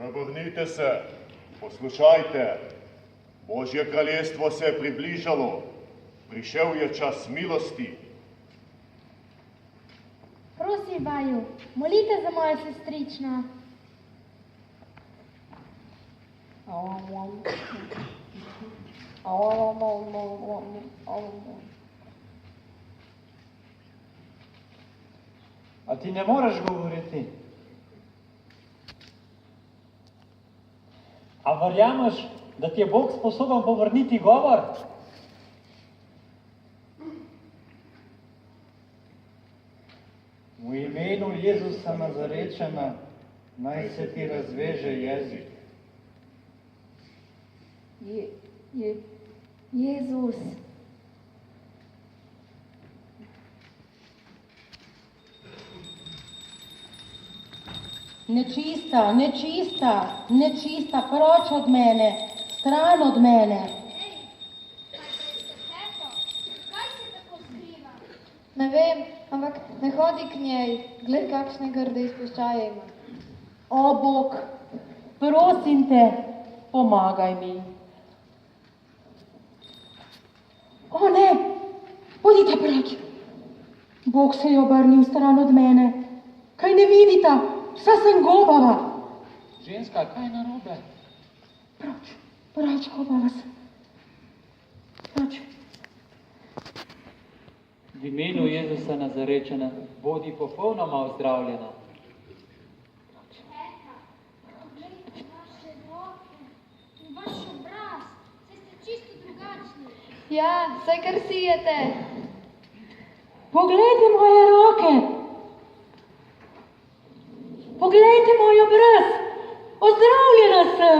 Prevrnite se, poslušajte. Božje kraljestvo se je približalo. Prišel je čas milosti. Prosim vaju, molite za mojo sestrično. A ti ne moreš govoriti? A verjameš, da ti je Bog sposoben povrniti govor? V imenu Jezusa Nazarečana naj se ti razveže jezik. Jezus. Nečista, nečista, nečista, proč od mene, stran od mene. Kaj se tako skriva? Ne vem, ampak ne hodi k njej. Glej, kakšne grde izpuščaje ima. O, Bog, prosim te, pomagaj mi. O, ne, bodite proč. Bog se je obrnil stran od mene. Kaj ne vidita? Vsa sem gobava. Ženska, kaj je narobe? Proč, gobava sem. Proč. V imenu Jezusa Nazarečana bodi popolnoma ozdravljena. Eka, poglejte vaše roke in vaš obraz. Saj ste čisto drugačni. Ja, saj kar sijete. Poglejte moje roke. Poglejte moj obraz. Ozdravljena sem.